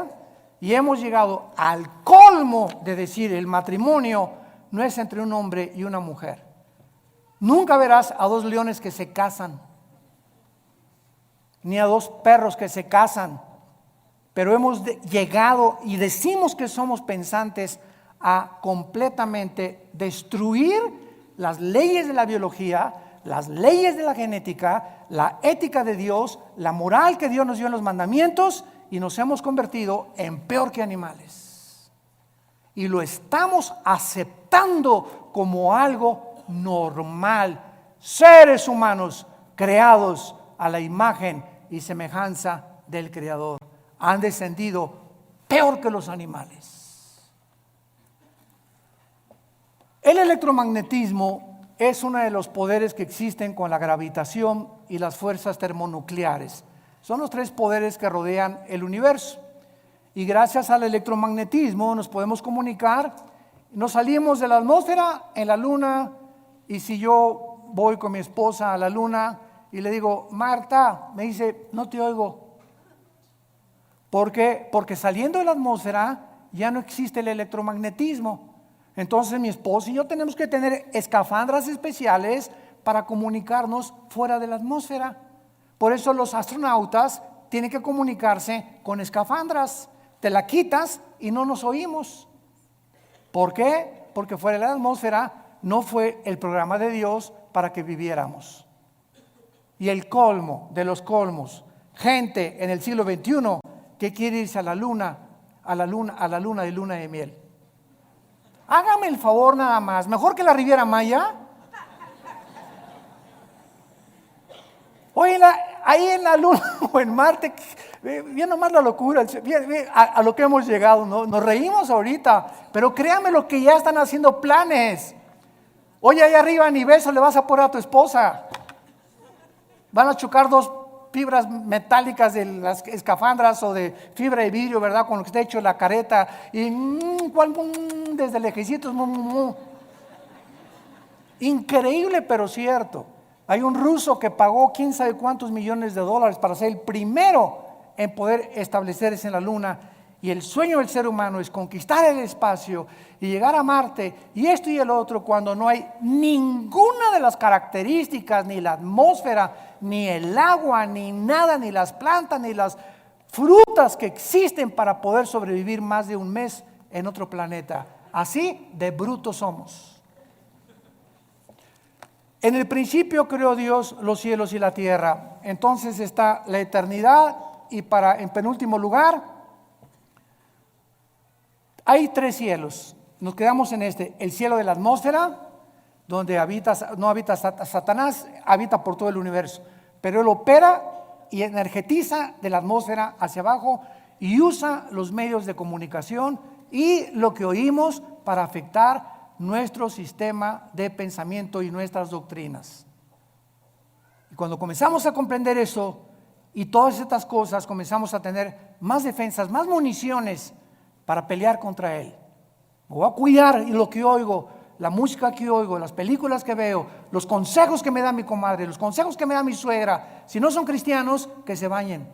y hemos llegado al colmo de decir el matrimonio no es entre un hombre y una mujer. Nunca verás a dos leones que se casan, ni a dos perros que se casan, pero hemos llegado y decimos que somos pensantes a completamente destruir las leyes de la biología, las leyes de la genética, la ética de Dios, la moral que Dios nos dio en los mandamientos, y nos hemos convertido en peor que animales. Y lo estamos aceptando como algo normal. Seres humanos creados a la imagen y semejanza del Creador han descendido peor que los animales. El electromagnetismo es uno de los poderes que existen con la gravitación y las fuerzas termonucleares. Son los tres poderes que rodean el universo. Y gracias al electromagnetismo nos podemos comunicar. Nos salimos de la atmósfera en la luna. Y si yo voy con mi esposa a la luna y le digo, Marta, me dice, no te oigo. ¿Por qué? Porque saliendo de la atmósfera ya no existe el electromagnetismo. Entonces mi esposa y yo tenemos que tener escafandras especiales para comunicarnos fuera de la atmósfera. Por eso los astronautas tienen que comunicarse con escafandras. Te la quitas y no nos oímos. ¿Por qué? Porque fuera de la atmósfera no fue el programa de Dios para que viviéramos. Y el colmo de los colmos, gente en el siglo XXI que quiere irse a la luna de luna de miel. Hágame el favor nada más, mejor que la Riviera Maya. Oye, ahí en la luna o en Marte, bien nomás la locura, bien, a lo que hemos llegado, ¿no? Nos reímos ahorita, pero créame lo que ya están haciendo planes. Oye, ahí arriba ni beso le vas a poner a tu esposa. Van a chocar dos fibras metálicas de las escafandras o de fibra de vidrio, ¿verdad? Con lo que está hecho la careta y desde lejecitos. Increíble, pero cierto. Hay un ruso que pagó quién sabe cuántos millones de dólares para ser el primero en poder establecerse en la luna. Y el sueño del ser humano es conquistar el espacio y llegar a Marte y esto y el otro, cuando no hay ninguna de las características, ni la atmósfera, ni el agua, ni nada, ni las plantas, ni las frutas que existen para poder sobrevivir más de un mes en otro planeta. Así de brutos somos. En el principio creó Dios los cielos y la tierra. Entonces está la eternidad y en penúltimo lugar hay tres cielos. Nos quedamos en el cielo de la atmósfera, donde no habita Satanás, habita por todo el universo. Pero él opera y energetiza de la atmósfera hacia abajo y usa los medios de comunicación y lo que oímos para afectar nuestro sistema de pensamiento y nuestras doctrinas. Y cuando comenzamos a comprender eso y todas estas cosas, comenzamos a tener más defensas, más municiones para pelear contra él. Me voy a cuidar y lo que oigo, la música que oigo, las películas que veo, los consejos que me da mi comadre, los consejos que me da mi suegra. Si no son cristianos, que se bañen.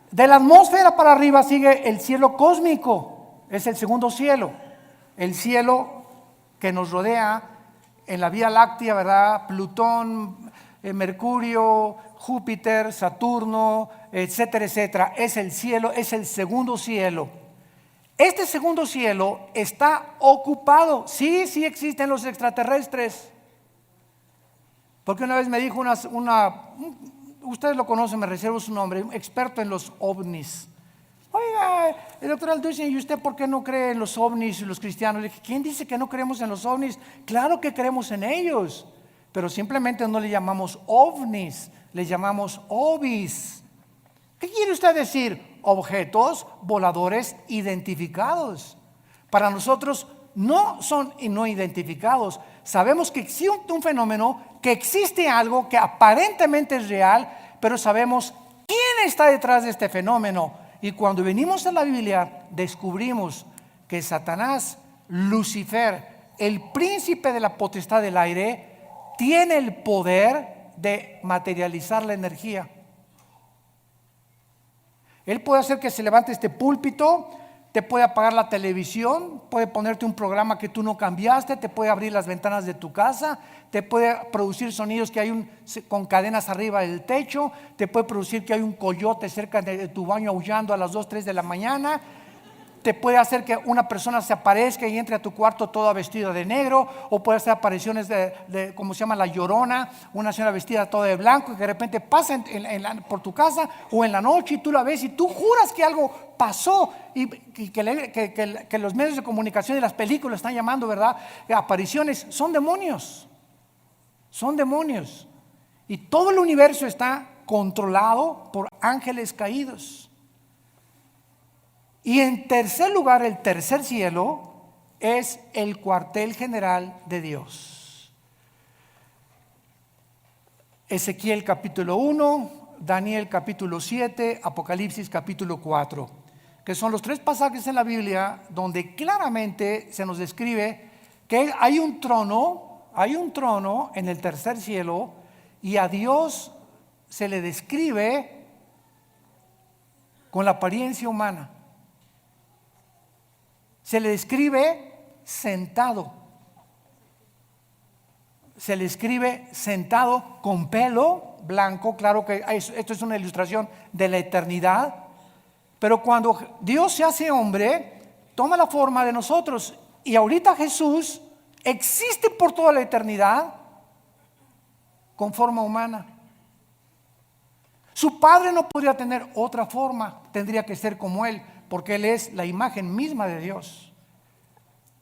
De la atmósfera para arriba sigue el cielo cósmico. Es el segundo cielo, el cielo que nos rodea en la Vía Láctea, ¿verdad? Plutón, Mercurio, Júpiter, Saturno, etcétera, etcétera. Es el cielo, es el segundo cielo. Este segundo cielo está ocupado. Sí existen los extraterrestres. Porque una vez me dijo ustedes lo conocen, me reservo su nombre, un experto en los ovnis. Oiga, el doctor Alducin, ¿y usted por qué no cree en los ovnis y los cristianos? Le dije, ¿quién dice que no creemos en los ovnis? Claro que creemos en ellos, pero simplemente no le llamamos ovnis, le llamamos ovis. ¿Qué quiere usted decir? Objetos voladores identificados. para nosotros no son no identificados. Sabemos que existe un fenómeno, que existe algo que aparentemente es real, pero sabemos quién está detrás de este fenómeno. Y cuando venimos a la Biblia, descubrimos que Satanás, Lucifer, el príncipe de la potestad del aire, tiene el poder de materializar la energía. Él puede hacer que se levante este púlpito, te puede apagar la televisión, puede ponerte un programa que tú no cambiaste, te puede abrir las ventanas de tu casa, te puede producir sonidos que hay con cadenas arriba del techo, te puede producir que hay un coyote cerca de tu baño aullando a las 2, 3 de la mañana, te puede hacer que una persona se aparezca y entre a tu cuarto toda vestida de negro, o puede hacer apariciones de como se llama la Llorona, una señora vestida toda de blanco y que de repente pasa por tu casa o en la noche y tú la ves y tú juras que algo pasó y que los medios de comunicación y las películas están llamando, ¿verdad? Apariciones. Son demonios, y todo el universo está controlado por ángeles caídos. Y en tercer lugar, el tercer cielo es el cuartel general de Dios. Ezequiel capítulo 1, Daniel capítulo 7, Apocalipsis capítulo 4, que son los tres pasajes en la Biblia donde claramente se nos describe que hay un trono en el tercer cielo, y a Dios se le describe con la apariencia humana. Se le describe sentado. Se le escribe sentado con pelo blanco. Claro que esto es una ilustración de la eternidad. Pero cuando Dios se hace hombre, toma la forma de nosotros. Y ahorita Jesús existe por toda la eternidad con forma humana. Su Padre no podría tener otra forma, tendría que ser como Él, porque Él es la imagen misma de Dios.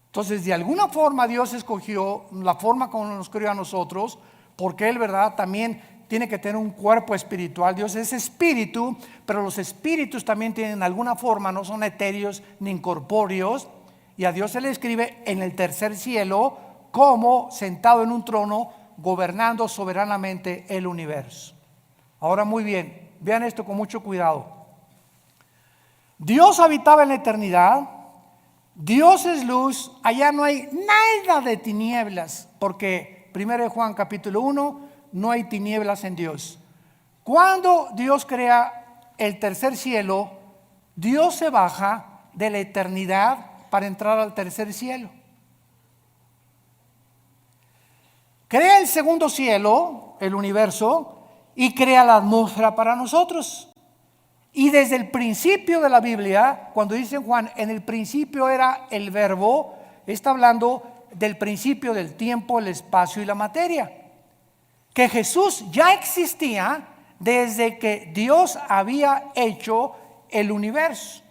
Entonces, de alguna forma Dios escogió la forma como nos creó a nosotros, porque Él, ¿verdad?, también tiene que tener un cuerpo espiritual. Dios es espíritu, pero los espíritus también tienen alguna forma, no son etéreos ni incorpóreos, y a Dios se le escribe en el tercer cielo como sentado en un trono, gobernando soberanamente el universo. Ahora, muy bien, vean esto con mucho cuidado. Dios habitaba en la eternidad, Dios es luz, allá no hay nada de tinieblas, porque 1 Juan capítulo 1, no hay tinieblas en Dios. Cuando Dios crea el tercer cielo, Dios se baja de la eternidad para entrar al tercer cielo. Crea el segundo cielo, el universo, y crea la atmósfera para nosotros. Y desde el principio de la Biblia, cuando dice Juan, en el principio era el verbo, está hablando del principio del tiempo, el espacio y la materia. Que Jesús ya existía desde que Dios había hecho el universo.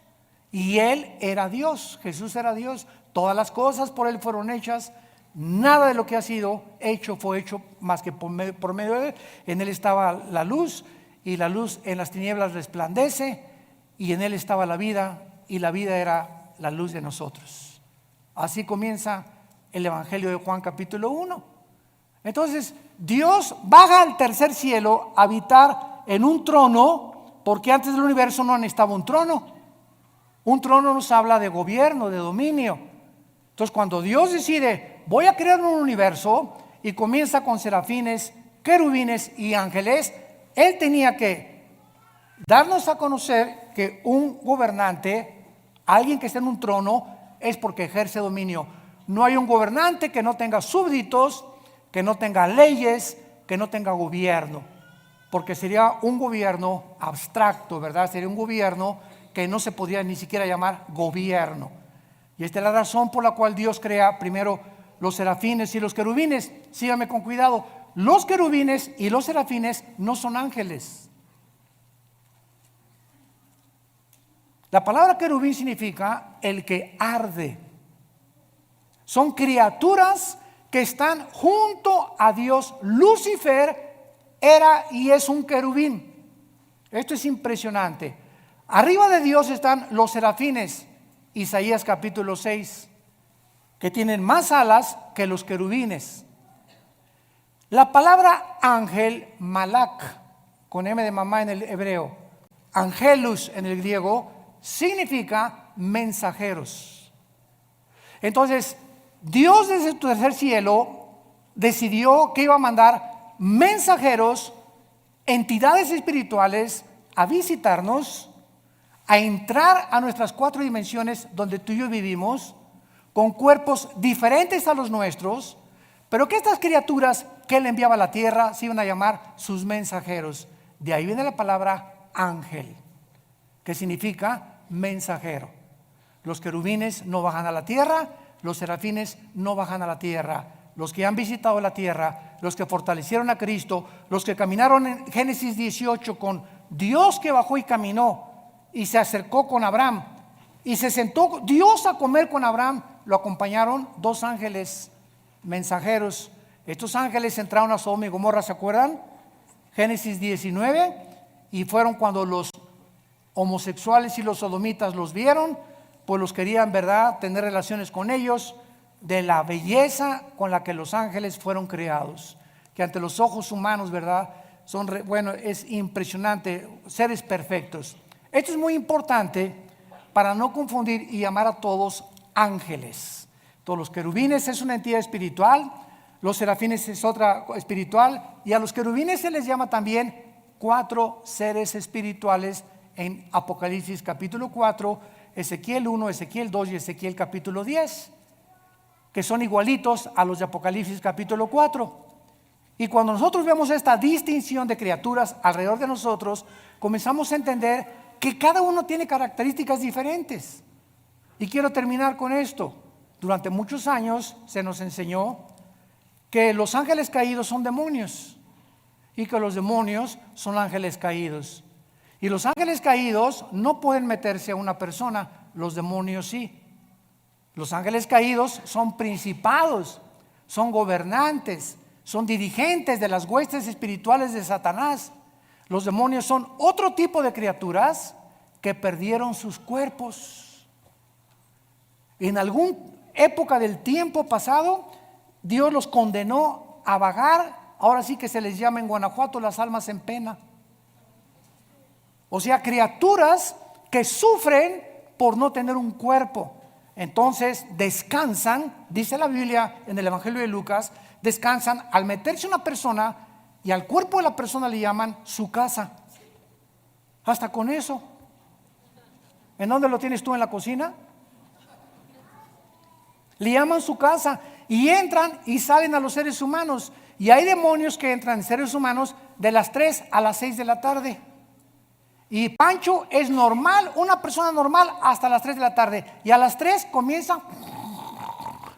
Y Él era Dios, Jesús era Dios. Todas las cosas por Él fueron hechas. Nada de lo que ha sido hecho fue hecho más que por medio de Él. En Él estaba la luz, y la luz en las tinieblas resplandece, y en Él estaba la vida, y la vida era la luz de nosotros. Así comienza el Evangelio de Juan capítulo 1. Entonces Dios baja al tercer cielo a habitar en un trono, porque antes del universo no necesitaba un trono. Un trono nos habla de gobierno, de dominio. Entonces cuando Dios decide, voy a crear un universo, y comienza con serafines, querubines y ángeles, Él tenía que darnos a conocer que un gobernante, alguien que está en un trono, es porque ejerce dominio. No hay un gobernante que no tenga súbditos, que no tenga leyes, que no tenga gobierno, porque sería un gobierno abstracto, ¿verdad? Sería un gobierno que no se podría ni siquiera llamar gobierno. Y esta es la razón por la cual Dios crea primero los serafines y los querubines. Síganme con cuidado. Los querubines y los serafines no son ángeles. La palabra querubín significa el que arde. Son criaturas que están junto a Dios. Lucifer era y es un querubín. Esto es impresionante. Arriba de Dios están los serafines. Isaías capítulo 6. que tienen más alas que los querubines. La palabra ángel, malak, con M de mamá en el hebreo, angelus en el griego, significa mensajeros. Entonces, Dios desde su tercer cielo decidió que iba a mandar mensajeros, entidades espirituales, a visitarnos, a entrar a nuestras 4 dimensiones donde tú y yo vivimos, con cuerpos diferentes a los nuestros, pero que estas criaturas que Él enviaba a la tierra se iban a llamar sus mensajeros. De ahí viene la palabra ángel, que significa mensajero. Los querubines no bajan a la tierra, los serafines no bajan a la tierra. Los que han visitado la tierra, los que fortalecieron a Cristo, los que caminaron en Génesis 18 con Dios que bajó y caminó y se acercó con Abraham y se sentó Dios a comer con Abraham, lo acompañaron 2 ángeles mensajeros. Estos ángeles entraron a Sodoma y Gomorra, ¿se acuerdan? Génesis 19, y fueron cuando los homosexuales y los sodomitas los vieron, pues los querían, ¿verdad?, tener relaciones con ellos, de la belleza con la que los ángeles fueron creados, que ante los ojos humanos, ¿verdad?, bueno, es impresionante, seres perfectos. Esto es muy importante para no confundir y llamar a todos ángeles. Todos los querubines es una entidad espiritual, los serafines es otra espiritual, y a los querubines se les llama también 4 seres espirituales en Apocalipsis capítulo 4, Ezequiel 1, Ezequiel 2 y Ezequiel capítulo 10, que son igualitos a los de Apocalipsis capítulo 4. Y cuando nosotros vemos esta distinción de criaturas alrededor de nosotros, comenzamos a entender que cada uno tiene características diferentes. Y quiero terminar con esto. Durante muchos años se nos enseñó que los ángeles caídos son demonios y que los demonios son ángeles caídos. Y los ángeles caídos no pueden meterse a una persona, los demonios sí. Los ángeles caídos son principados, son gobernantes, son dirigentes de las huestes espirituales de Satanás. Los demonios son otro tipo de criaturas que perdieron sus cuerpos. En alguna época del tiempo pasado, Dios los condenó a vagar. Ahora sí que se les llama en Guanajuato las almas en pena. O sea, criaturas que sufren por no tener un cuerpo. Entonces descansan, dice la Biblia en el Evangelio de Lucas, descansan al meterse una persona y al cuerpo de la persona le llaman su casa. Hasta con eso. ¿En dónde lo tienes tú? ¿En la cocina? Le llaman su casa y entran y salen a los seres humanos. Y hay demonios que entran en seres humanos de las 3 a las 6 de la tarde. Y Pancho es normal, una persona normal hasta las 3 de la tarde. Y a las 3 comienza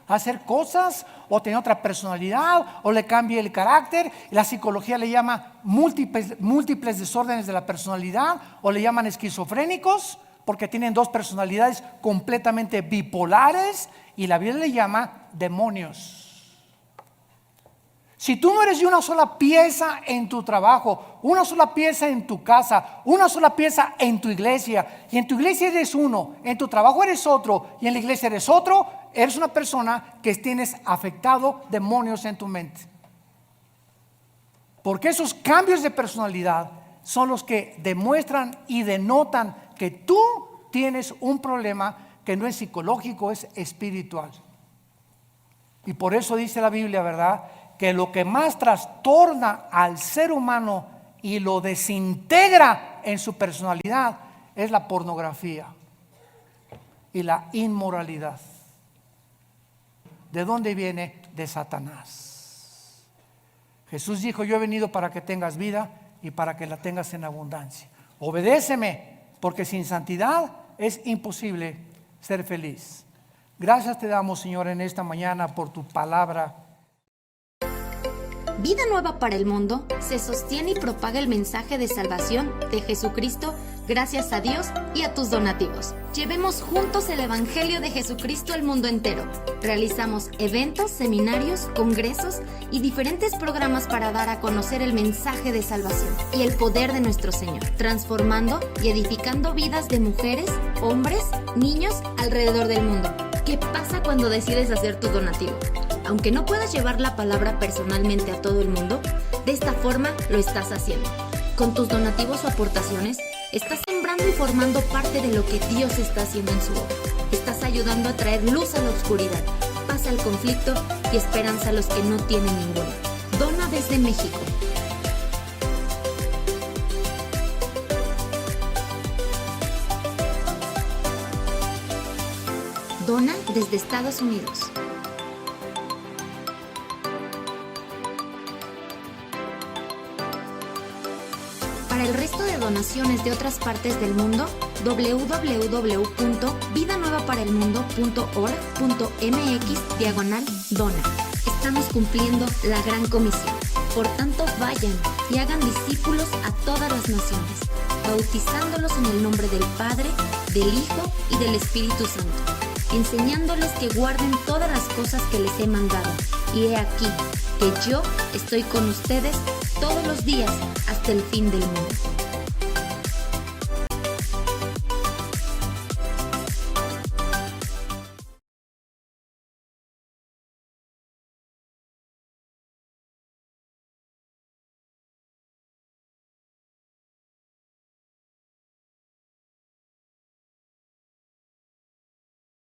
a hacer cosas o tener otra personalidad o le cambia el carácter. La psicología le llama múltiples desórdenes de la personalidad o le llaman esquizofrénicos porque tienen 2 personalidades completamente bipolares y la Biblia le llama demonios. Si tú no eres de una sola pieza en tu trabajo, una sola pieza en tu casa, una sola pieza en tu iglesia, y en tu iglesia eres uno, en tu trabajo eres otro, y en la iglesia eres otro, eres una persona que tienes afectado demonios en tu mente. Porque esos cambios de personalidad son los que demuestran y denotan que tú tienes un problema que no es psicológico, es espiritual. Y por eso dice la Biblia, ¿verdad?, que lo que más trastorna al ser humano y lo desintegra en su personalidad es la pornografía y la inmoralidad. ¿De dónde viene? De Satanás. Jesús dijo: yo he venido para que tengas vida y para que la tengas en abundancia. Obedéceme, porque sin santidad es imposible ser feliz. Gracias te damos, Señor, en esta mañana por tu palabra. Vida Nueva para el Mundo se sostiene y propaga el mensaje de salvación de Jesucristo gracias a Dios y a tus donativos. Llevemos juntos el Evangelio de Jesucristo al mundo entero. Realizamos eventos, seminarios, congresos y diferentes programas para dar a conocer el mensaje de salvación y el poder de nuestro Señor, transformando y edificando vidas de mujeres, hombres, niños alrededor del mundo. ¿Qué pasa cuando decides hacer tu donativo? Aunque no puedas llevar la palabra personalmente a todo el mundo, de esta forma lo estás haciendo. Con tus donativos o aportaciones, estás sembrando y formando parte de lo que Dios está haciendo en su obra. Estás ayudando a traer luz a la oscuridad, paz al conflicto y esperanza a los que no tienen ninguna. Dona desde México. Dona desde Estados Unidos. Para el resto de donaciones de otras partes del mundo, www.vidanuevaparaelmundo.org.mx/dona. Estamos cumpliendo la gran comisión. Por tanto, vayan y hagan discípulos a todas las naciones, bautizándolos en el nombre del Padre, del Hijo y del Espíritu Santo, enseñándoles que guarden todas las cosas que les he mandado. Y he aquí que yo estoy con ustedes todos los días hasta el fin del mundo.